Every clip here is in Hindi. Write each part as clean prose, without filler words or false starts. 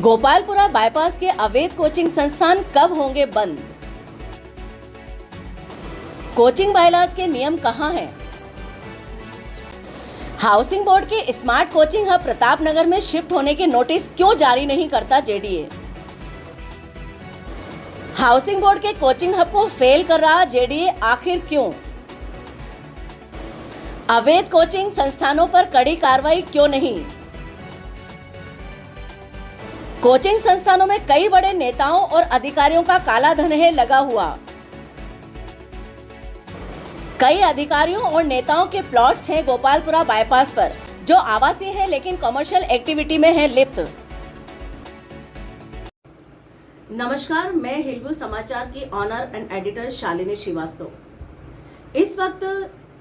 गोपालपुरा बाईपास के अवैध कोचिंग संस्थान कब होंगे बंद? कोचिंग बायलॉज के नियम कहां हैं? हाउसिंग बोर्ड के स्मार्ट कोचिंग हब प्रतापनगर में शिफ्ट होने के नोटिस क्यों जारी नहीं करता जेडीए? हाउसिंग बोर्ड के कोचिंग हब को फेल कर रहा जेडीए आखिर क्यों? अवैध कोचिंग संस्थानों पर कड़ी कार्रवाई क्यों नहीं? कोचिंग संस्थानों में कई बड़े नेताओं और अधिकारियों का काला धन है लगा हुआ। कई अधिकारियों और नेताओं के प्लॉट्स हैं गोपालपुरा बाईपास पर जो आवासीय हैं लेकिन कमर्शियल एक्टिविटी में हैं लिप्त। नमस्कार, मैं हिलगु समाचार की owner and editor Shalini Srivastava. इस वक्त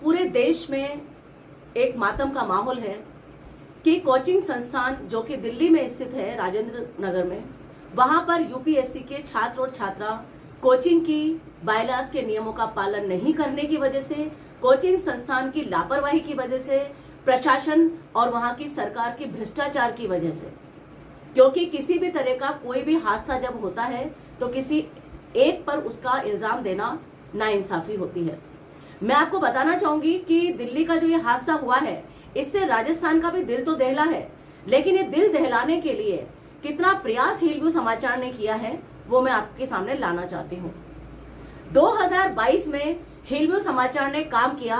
पूरे देश में एक मातम का माहौल है कि कोचिंग संस्थान जो कि दिल्ली में स्थित है राजेंद्र नगर में, वहां पर यूपीएससी के छात्र और छात्रा कोचिंग की बायलॉज के नियमों का पालन नहीं करने की वजह से, कोचिंग संस्थान की लापरवाही की वजह से, प्रशासन और वहां की सरकार की भ्रष्टाचार की वजह से, क्योंकि किसी भी तरह का कोई भी हादसा जब होता है तो किसी एक पर उसका इल्जाम देना नाइंसाफी होती है। मैं आपको बताना चाहूंगी कि दिल्ली का जो ये हादसा हुआ है इससे राजस्थान का भी दिल तो दहला है, लेकिन ये दिल दहलाने के लिए कितना प्रयास हिलगु समाचार ने किया है वो मैं आपके सामने लाना चाहती हूँ। 2022 में हिलगु समाचार ने काम किया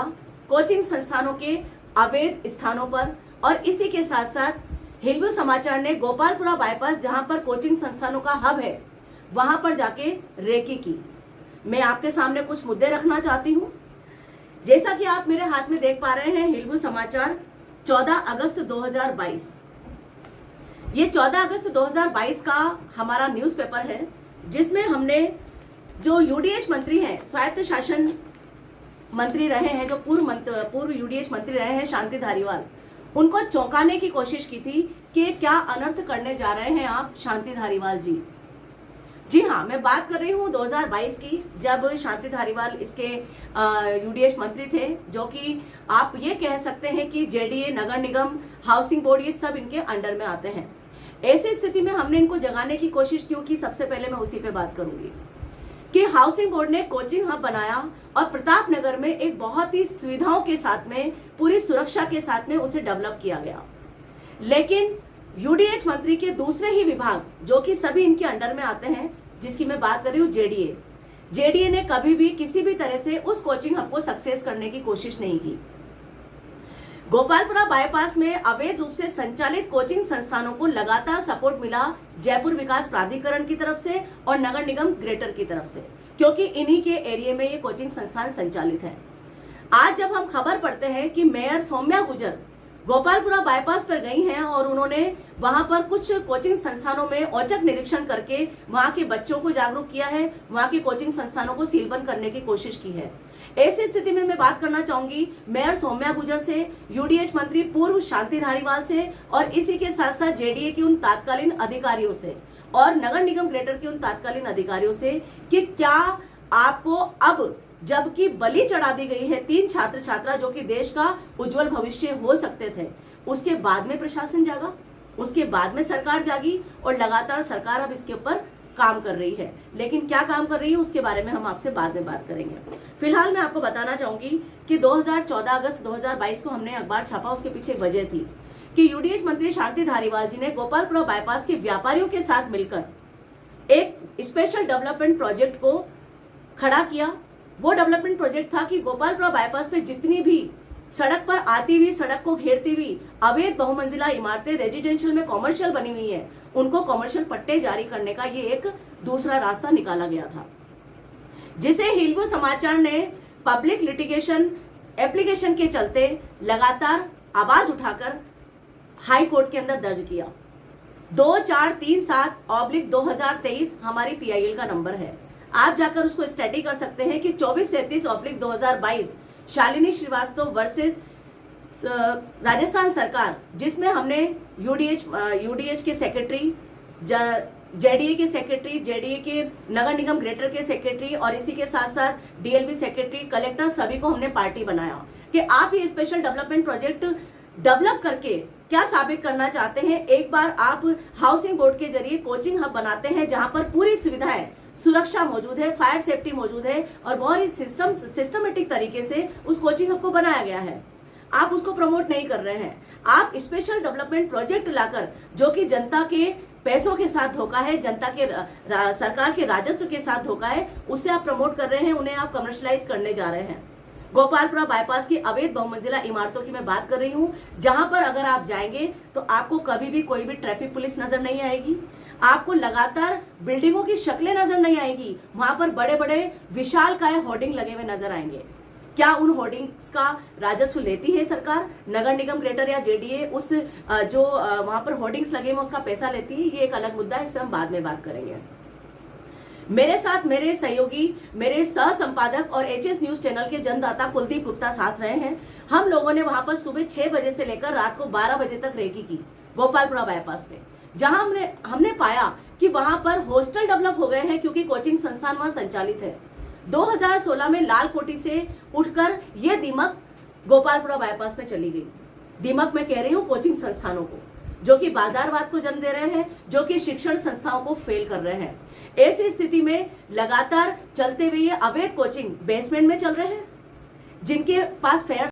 कोचिंग संस्थानों के अवैध स्थानों पर, और इसी के साथ साथ हिलगु समाचार ने गोपालपुरा बाईपास जहां पर कोचिंग संस्थानों का हब है वहां पर जाके रेकी की। मैं आपके सामने कुछ मुद्दे रखना चाहती हूँ। जैसा कि आप मेरे हाथ में देख पा रहे हैं, हिलगु समाचार 14 अगस्त 2022, ये 14 अगस्त 2022 का हमारा न्यूज़पेपर है, जिसमें हमने जो यूडीएच मंत्री हैं, स्वायत्त शासन मंत्री रहे हैं, जो पूर्व यूडीएच मंत्री रहे हैं शांति धारीवाल, उनको चौंकाने की कोशिश की थी कि क्या अनर्थ करने जा रहे हैं आप शांति धारीवाल जी। जी हाँ, मैं बात कर रही हूँ 2022 की, जब शांति धारीवाल इसके यूडीएच मंत्री थे, जो कि आप ये कह सकते हैं कि जेडीए, नगर निगम, हाउसिंग बोर्ड ये सब इनके अंडर में आते हैं। ऐसी स्थिति में हमने इनको जगाने की कोशिश क्यों की, सबसे पहले मैं उसी पे बात करूंगी कि हाउसिंग बोर्ड ने कोचिंग हब बनाया और प्रतापनगर में एक बहुत ही सुविधाओं के साथ में, पूरी सुरक्षा के साथ में उसे डेवलप किया गया। लेकिन यूडीएच मंत्री के दूसरे ही विभाग जो कि सभी इनके अंडर में आते हैं, जिसकी मैं बात कर रही हूँ जेडीए ने कभी भी किसी भी तरह से उस कोचिंग हब को सक्सेस करने की कोशिश नहीं की। गोपालपुरा बाईपास में अवैध रूप से संचालित कोचिंग संस्थानों को लगातार सपोर्ट मिला जयपुर विकास प्राधिकरण की तरफ से और नगर निगम ग्रेटर की तरफ से, क्योंकि इन्हीं के एरिया में ये कोचिंग संस्थान संचालित है। आज जब हम खबर पढ़ते हैं कि मेयर सौम्या गुर्जर गोपालपुरा बाईपास पर गई हैं और उन्होंने वहां पर कुछ कोचिंग संस्थानों में औचक निरीक्षण करके वहां के बच्चों को जागरूक किया है, वहां के कोचिंग संस्थानों को सीलबंद करने की कोशिश की है। ऐसी स्थिति में मैं बात करना चाहूंगी मेयर सौम्या गुर्जर से, यूडीएच मंत्री पूर्व शांति धारीवाल से, और इसी के साथ साथ जेडीए की उन तात्कालीन अधिकारियों से और नगर निगम ग्रेटर के उन तात्कालीन अधिकारियों से कि क्या आपको अब, जबकि बलि चढ़ा दी गई है 3 छात्र छात्रा जो कि देश का उज्जवल भविष्य हो सकते थे, उसके बाद में प्रशासन जागा, उसके बाद में सरकार जागी और लगातार सरकार अब इसके ऊपर काम कर रही है। लेकिन क्या काम कर रही है उसके बारे में हम आपसे बाद में बात करेंगे। फिलहाल मैं आपको बताना चाहूंगी कि 2014 अगस्त 2022 को हमने अखबार छापा, उसके पीछे वजह थी कि यूडीएच मंत्री शांति धारीवाल जी ने गोपालपुरा बाईपास के व्यापारियों के साथ मिलकर एक स्पेशल डेवलपमेंट प्रोजेक्ट को खड़ा किया। वो डेवलपमेंट प्रोजेक्ट था कि गोपालपुरा बाईपास पे जितनी भी सड़क पर आती हुई, सड़क को घेरती हुई अवैध बहुमंजिला इमारतें रेजिडेंशियल में कॉमर्शियल बनी हुई है, उनको कॉमर्शियल पट्टे जारी करने का ये एक दूसरा रास्ता निकाला गया था, जिसे हिलगु समाचार ने पब्लिक लिटिगेशन एप्लीकेशन के चलते लगातार आवाज उठाकर हाई कोर्ट के अंदर दर्ज किया। 2437/2023 हमारी पीआईएल का नंबर है, आप जाकर उसको स्टडी कर सकते हैं कि 2437/2022 शालिनी श्रीवास्तव वर्सेस राजस्थान सरकार, जिसमें हमने यूडीएच के सेक्रेटरी, जेडीए के सेक्रेटरी, जेडीए के नगर निगम ग्रेटर के सेक्रेटरी और इसी के साथ साथ डीएलवी सेक्रेटरी, कलेक्टर, सभी को हमने पार्टी बनाया कि आप ये स्पेशल डेवलपमेंट प्रोजेक्ट डेवलप करके क्या साबित करना चाहते हैं? एक बार आप हाउसिंग बोर्ड के जरिए कोचिंग हब बनाते हैं जहां पर पूरी सुविधाएं, सुरक्षा मौजूद है, फायर सेफ्टी मौजूद है और बहुत ही सिस्टमेटिक तरीके से उस कोचिंग हब को बनाया गया है। आप उसको प्रमोट नहीं कर रहे हैं। आप स्पेशल डेवलपमेंट प्रोजेक्ट लाकर, जो कि जनता के पैसों के साथ धोखा है, जनता के सरकार के राजस्व के साथ धोखा है, उससे आप प्रमोट कर रहे हैं, उन्हें आप कमर्शलाइज करने जा रहे हैं। गोपालपुरा बाईपास की अवैध बहुमंजिला इमारतों की मैं बात कर रही हूं, जहां पर अगर आप जाएंगे तो आपको कभी भी कोई भी ट्रैफिक पुलिस नजर नहीं आएगी, आपको लगातार बिल्डिंगों की शक्लें नजर नहीं आएगी, वहां पर बड़े बड़े विशालकाय होर्डिंग लगे हुए नजर आएंगे। क्या उन होर्डिंग्स का राजस्व लेती है सरकार? नगर निगम ग्रेटर या जेडीए उस जो वहां पर होर्डिंग्स लगे हैं उसका पैसा लेती है? ये एक अलग मुद्दा है, इस पर हम बाद में बात करेंगे। मेरे साथ मेरे सहयोगी, मेरे सह संपादक और एचएस न्यूज चैनल के जनदाता कुलदीप गुप्ता साथ रहे हैं। हम लोगों ने वहां पर सुबह 6 बजे से लेकर रात को 12 बजे तक रेकी की गोपालपुरा बाईपास में, जहां हमने पाया कि वहां पर हॉस्टल डेवलप हो गए हैं क्योंकि कोचिंग संस्थान वहां संचालित है। 2016 में लाल कोठी से उठकर ये दीमक गोपालपुरा बाईपास में चली गई। दीमक मैं कह रही हूँ कोचिंग संस्थानों को, जो कि बाजारवाद को जन्म दे रहे हैं, जो कि शिक्षण संस्थाओं को फेल कर रहे हैं। ऐसी स्थिति में लगातार चलते हुए ये अवैध कोचिंग बेसमेंट में चल रहे हैं, जिनके पास फेयर।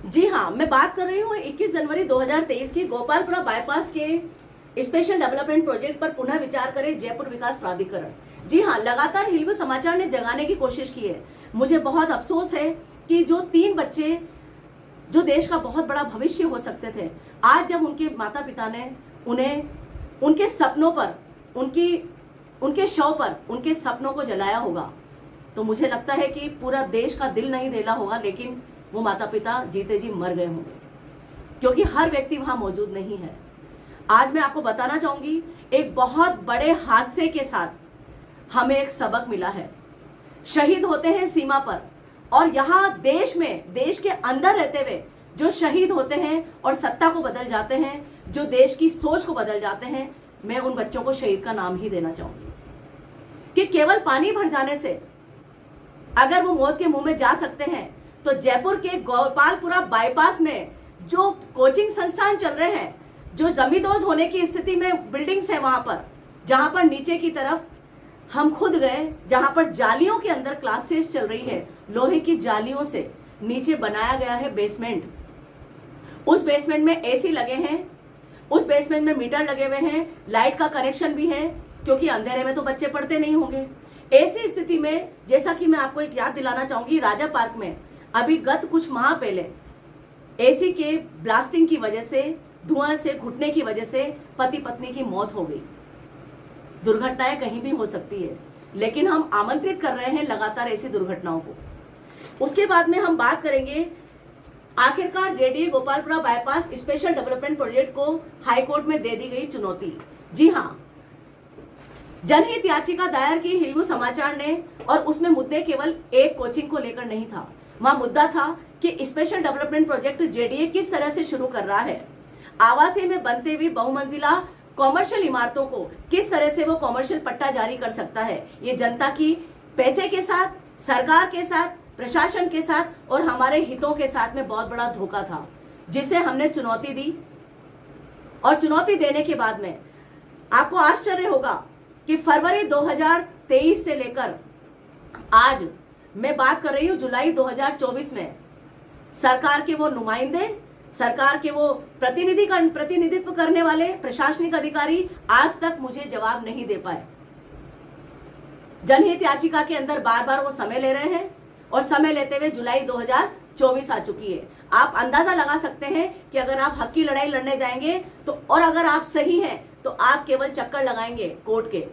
जी हाँ, मैं बात कर रही हूँ 21 जनवरी 2023 की गोपालपुरा बाईपास के स्पेशल डेवलपमेंट प्रोजेक्ट पर पुनः विचार करे जयपुर विकास प्राधिकरण। जी हाँ, लगातार हिलवी समाचार ने जगाने की कोशिश की है। मुझे बहुत अफसोस है कि जो 3 बच्चे जो देश का बहुत बड़ा भविष्य हो सकते थे, आज जब उनके माता पिता ने उन्हें उनके सपनों पर, उनके शव पर उनके सपनों को जलाया होगा, तो मुझे लगता है कि पूरा देश का दिल नहीं दहला होगा, लेकिन वो माता पिता जीते जी मर गए होंगे, क्योंकि हर व्यक्ति वहां मौजूद नहीं है। आज मैं आपको बताना चाहूंगी, एक बहुत बड़े हादसे के साथ हमें एक सबक मिला है। शहीद होते हैं सीमा पर, और यहाँ देश में, देश के अंदर रहते हुए जो शहीद होते हैं और सत्ता को बदल जाते हैं, जो देश की सोच को बदल जाते हैं, मैं उन बच्चों को शहीद का नाम ही देना चाहूंगी। कि केवल पानी भर जाने से अगर वो मौत के मुंह में जा सकते हैं, तो जयपुर के गोपालपुरा बाईपास में जो कोचिंग संस्थान चल रहे हैं, जो जमींदोज होने की स्थिति में बिल्डिंग्स है वहां पर, जहां पर नीचे की तरफ हम खुद गए, जहां पर जालियों के अंदर क्लासेस चल रही है, लोहे की जालियों से नीचे बनाया गया है बेसमेंट। उस बेसमेंट में एसी लगे हैं, उस बेसमेंट में मीटर लगे हुए हैं, लाइट का कनेक्शन भी है, क्योंकि अंधेरे में तो बच्चे पढ़ते नहीं होंगे। ऐसी स्थिति में, जैसा कि मैं आपको एक याद दिलाना चाहूंगी, राजा पार्क में अभी गत कुछ माह पहले एसी के ब्लास्टिंग की वजह से, धुआं से घुटने की वजह से पति पत्नी की मौत हो गई। दुर्घटनाएं कहीं भी हो सकती है, लेकिन हम आमंत्रित कर रहे हैं लगातार ऐसी दुर्घटनाओं को। उसके बाद में हम बात करेंगे, आखिरकार JDA Gopalpura bypass special development project को हाईकोर्ट में दे दी गई चुनौती। जी हाँ, जनहित याचिका दायर की हिलगु समाचार ने, और उसमें मुद्दे केवल एक कोचिंग को लेकर नहीं था। वहां मुद्दा था कि स्पेशल डेवलपमेंट प्रोजेक्ट जेडीए किस तरह से शुरू कर रहा है, आवासीय में बनते हुए बहुमंजिला कॉमर्शियल इमारतों को किस तरह से वो कॉमर्शियल पट्टा जारी कर सकता है। ये जनता की पैसे के साथ, सरकार के साथ, प्रशासन के साथ और हमारे हितों के साथ में बहुत बड़ा धोखा था, जिसे हमने चुनौती दी। और चुनौती देने के बाद में आपको आश्चर्य होगा कि फरवरी 2023 से लेकर आज, मैं बात कर रही हूं जुलाई 2024 में, सरकार के वो नुमाइंदे, सरकार के वो प्रतिनिधित्व करने वाले प्रशासनिक अधिकारी आज तक मुझे जवाब नहीं दे पाए। जनहित याचिका के अंदर बार बार वो समय ले रहे हैं, और समय लेते हुए जुलाई 2024 आ चुकी है। आप अंदाजा लगा सकते हैं कि अगर आप हक की लड़ाई लड़ने जाएंगे तो, और अगर आप सही हैं, तो आप केवल चक्कर लगाएंगे कोर्ट के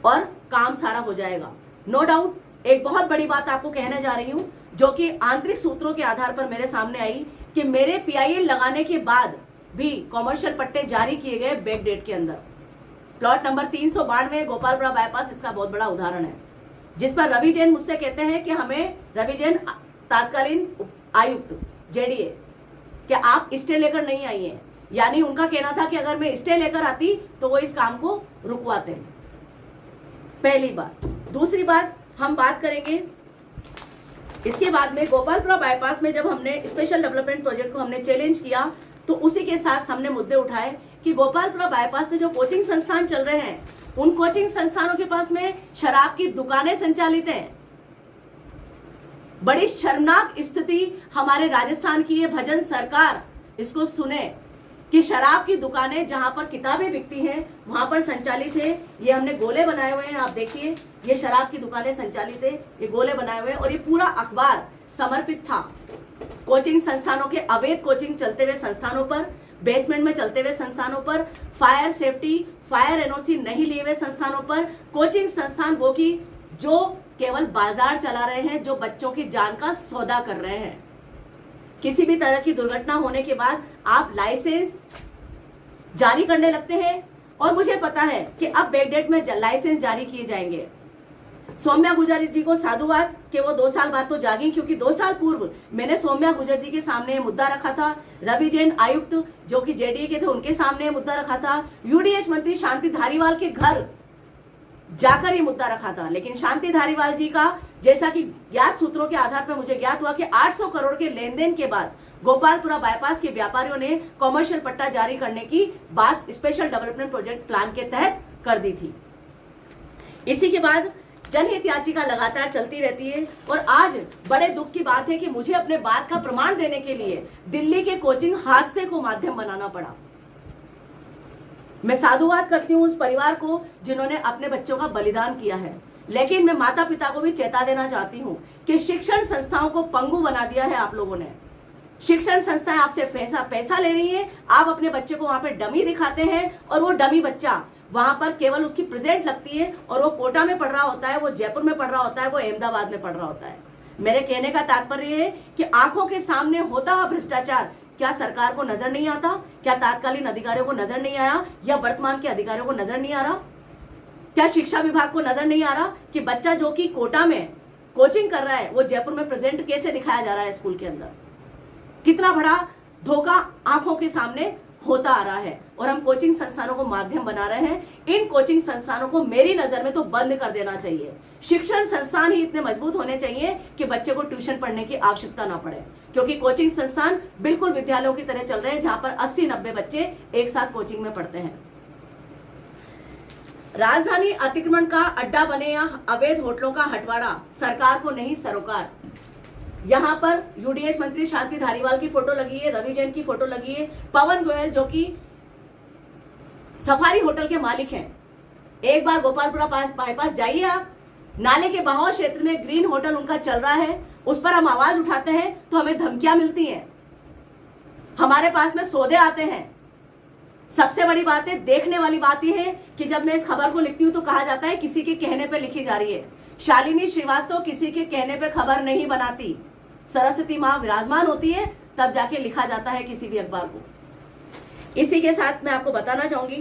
और काम सारा हो जाएगा। नो डाउट, एक बहुत बड़ी बात आपको कहने जा रही हूं, जो कि आंतरिक सूत्रों के आधार पर मेरे सामने आई, कि मेरे पीआईएल लगाने के बाद भी कॉमर्शियल पट्टे जारी किए गए बैक डेट के अंदर। प्लॉट नंबर 392 गोपालपुरा बाईपास इसका बहुत बड़ा उदाहरण है, जिस पर रवि जैन मुझसे कहते हैं कि हमें, रवि जैन तत्कालीन आयुक्त जेडीए, कि आप स्टे लेकर नहीं आई हैं। यानी उनका कहना था कि अगर मैं स्टे लेकर आती तो वो इस काम को रुकवाते। पहली बात। दूसरी बात हम बात करेंगे, इसके बाद में गोपालपुरा बाईपास में जब हमने स्पेशल डेवलपमेंट प्रोजेक्ट को हमने चैलेंज किया, तो उसी के साथ हमने मुद्दे उठाए कि गोपालपुरा बाईपास पे जो कोचिंग संस्थान चल रहे हैं, उन कोचिंग संस्थानों के पास में शराब की दुकानें संचालित हैं। बड़ी शर्मनाक स्थिति हमारे राजस्थान की ये भजन सरकार इसको सुने कि शराब की दुकानें जहां पर किताबें बिकती हैं वहां पर संचालित है। ये हमने गोले बनाए हुए हैं, आप देखिए, ये शराब की दुकानें संचालित है, ये गोले बनाए हुए हैं। और ये पूरा अखबार समर्पित था कोचिंग संस्थानों के अवैध कोचिंग चलते हुए संस्थानों पर, बेसमेंट में चलते हुए संस्थानों पर, फायर सेफ्टी, फायर एनओसी नहीं लिए हुए संस्थानों पर, कोचिंग संस्थान वो की जो केवल बाजार चला रहे हैं, जो बच्चों की जान का सौदा कर रहे हैं। किसी भी तरह की दुर्घटना होने के बाद आप लाइसेंस जारी करने लगते हैं, और मुझे पता है कि अब बैकडेट में लाइसेंस जारी किए जाएंगे। सौम्या गुर्जर जी को साधुवाद कि वो 2 साल बाद तो जागी, क्योंकि 2 साल पूर्व मैंने सौम्या गुर्जर जी के सामने ये मुद्दा रखा था। रवि जैन आयुक्त जो कि जेडीए के थे, उनके सामने ये मुद्दा रखा था। यूडीएच मंत्री शांति धारीवाल के घर जाकर ये मुद्दा रखा था। लेकिन शांति धारीवाल जी का, जैसा कि ज्ञात सूत्रों के आधार पर मुझे ज्ञात हुआ कि 800 करोड़ के लेन देन के बाद गोपालपुरा बाईपास के व्यापारियों ने कॉमर्शियल पट्टा जारी करने की बात स्पेशल डेवलपमेंट प्रोजेक्ट प्लान के तहत कर दी थी। इसी के बाद जनहित याचिका लगातार चलती रहती है, और आज बड़े दुख की बात है कि मुझे अपने बात का प्रमाण देने के लिए दिल्ली के कोचिंग हादसे को माध्यम बनाना पड़ा। मैं साधुवाद करती हूं उस परिवार को जिन्होंने अपने बच्चों का बलिदान किया है, लेकिन मैं माता पिता को भी चेता देना चाहती हूं कि शिक्षण संस्थाओं को पंगु बना दिया है आप लोगों ने। शिक्षण संस्थाएं आपसे पैसा ले रही हैं, आप अपने बच्चे को वहां पे डमी दिखाते हैं, और वो डमी बच्चा वहां पर केवल उसकी प्रेजेंट लगती है, और वो कोटा में पढ़ रहा होता है, वो जयपुर में पढ़ रहा होता है, वो अहमदाबाद में पढ़ रहा होता है। मेरे कहने का तात्पर्य है कि आंखों के सामने होता हुआ भ्रष्टाचार क्या सरकार को नजर नहीं आता? क्या तात्कालीन अधिकारियों को नजर नहीं आया, या वर्तमान के अधिकारियों को नजर नहीं आ रहा? क्या शिक्षा विभाग को नजर नहीं आ रहा कि बच्चा जो कि कोटा में कोचिंग कर रहा है, वो जयपुर में प्रेजेंट कैसे दिखाया जा रहा है स्कूल के अंदर? कितना बड़ा धोखा आंखों के सामने होता आ रहा है, और हम कोचिंग संस्थानों को माध्यम बना रहे हैं। इन कोचिंग संस्थानों को मेरी नजर में तो बंद कर देना चाहिए। शिक्षण संस्थान ही इतने मजबूत होने चाहिए कि बच्चे को ट्यूशन पढ़ने की आवश्यकता ना पड़े, क्योंकि कोचिंग संस्थान बिल्कुल विद्यालयों की तरह चल रहे हैं, जहां पर 80-90 बच्चे एक साथ कोचिंग में पढ़ते हैं। राजधानी अतिक्रमण का अड्डा बने या अवैध होटलों का हटवाड़ा, सरकार को नहीं सरोकार। यहाँ पर यूडीएच मंत्री शांति धारीवाल की फोटो लगी है, रवि जैन की फोटो लगी है, पवन गोयल जो कि सफारी होटल के मालिक हैं। एक बार गोपालपुरा बाईपास जाइए आप, नाले के बहाव क्षेत्र में ग्रीन होटल उनका चल रहा है, उस पर हम आवाज उठाते हैं तो हमें धमकियां मिलती हैं, हमारे पास में सौदे आते हैं। सबसे बड़ी बात है, देखने वाली बात यह है कि जब मैं इस खबर को लिखती हूं तो कहा जाता है किसी के कहने पे लिखी जा रही है। शालिनी श्रीवास्तव किसी के कहने पे खबर नहीं बनाती, सरस्वती माँ विराजमान होती है तब जाके लिखा जाता है किसी भी अखबार को। इसी के साथ मैं आपको बताना चाहूंगी